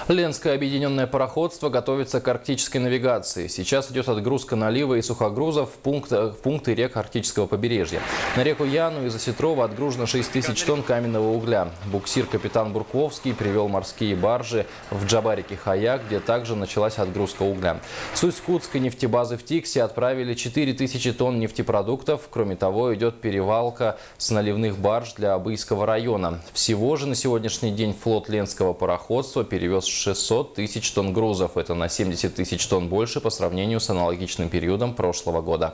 Ленское объединенное пароходство готовится к арктической навигации. Сейчас идет отгрузка налива и сухогрузов в пункты рек арктического побережья. На реку Яну из Осетрова отгружено 6000 тонн каменного угля. Буксир «Капитан Бурковский» привел морские баржи в Джабарике Хаяк, где также началась отгрузка угля. С Усть-Кутской нефтебазы в Тиксе отправили 4000 тонн нефтепродуктов. Кроме того, идет перевалка с наливных барж для Абыйского района. Всего же на сегодняшний день флот Ленского пароходства перевез 600 тысяч тонн грузов. Это на 70 тысяч тонн больше по сравнению с аналогичным периодом прошлого года.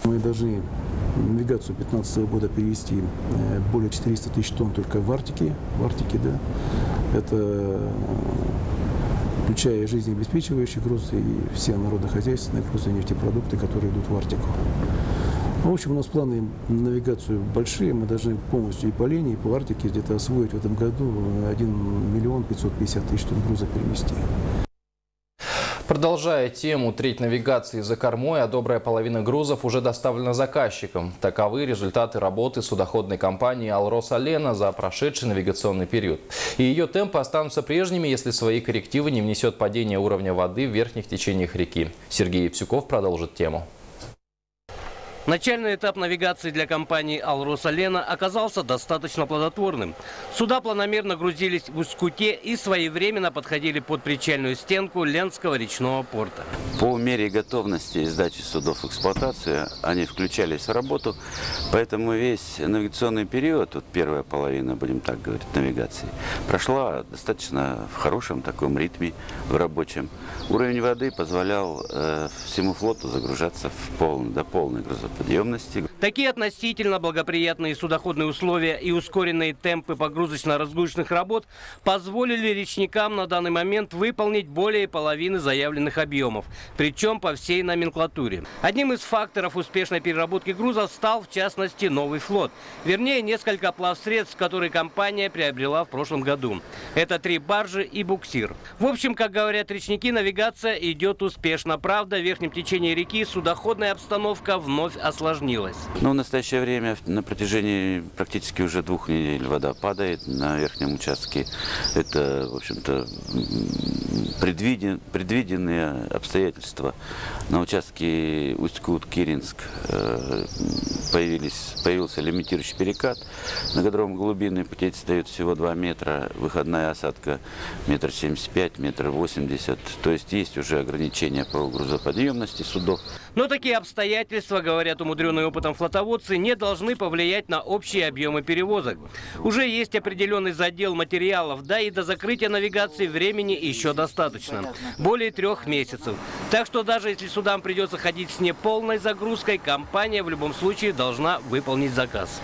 Мы должны навигацию 2015 года перевести более 400 тысяч тонн только в Арктике. Да. Это включая жизнеобеспечивающие грузы и все народохозяйственные грузы и нефтепродукты, которые идут в Арктику. В общем, у нас планы на навигацию большие. Мы должны полностью и по линии, и по Арктике где-то освоить в этом году 1 550 000 тонн груза перевести. Продолжая тему треть навигации за кормой, а добрая половина грузов уже доставлена заказчикам. Таковы результаты работы судоходной компании «Алрос-Алена» за прошедший навигационный период. И ее темпы останутся прежними, если свои коррективы не внесет падение уровня воды в верхних течениях реки. Сергей Евсюков продолжит тему. Начальный этап навигации для компании «Алрос-Алена» оказался достаточно плодотворным. Суда планомерно грузились в Усть-Куте и своевременно подходили под причальную стенку Ленского речного порта. По мере готовности и сдачи судов в эксплуатацию они включались в работу, поэтому весь навигационный период, вот первая половина, будем так говорить, навигации, прошла достаточно в хорошем таком ритме, в рабочем. Уровень воды позволял всему флоту загружаться до полной грузоподъемности. Такие относительно благоприятные судоходные условия и ускоренные темпы погрузочно-разгрузочных работ позволили речникам на данный момент выполнить более половины заявленных объемов, причем по всей номенклатуре. Одним из факторов успешной переработки груза стал, в частности, новый флот. Вернее, несколько плавсредств, которые компания приобрела в прошлом году. Это 3 баржи и буксир. В общем, как говорят речники, навигация идет успешно. Правда, в верхнем течении реки судоходная обстановка вновь осложнилась. Но в настоящее время на протяжении практически уже 2 недель вода падает на верхнем участке. Это, в общем-то, предвиденные обстоятельства. На участке Усть-Кут-Киринск появился лимитирующий перекат, на котором глубинный путь дает всего 2 метра, выходная осадка 1,75 м, 1,80 м. То есть есть уже ограничения по грузоподъемности судов. Но такие обстоятельства, говорят умудренные опытом флотоводцы, не должны повлиять на общие объемы перевозок. Уже есть определенный задел материалов, да и до закрытия навигации времени еще достаточно. Более 3 месяцев. Так что даже если судам придется ходить с неполной загрузкой, компания в любом случае должна выполнить заказ.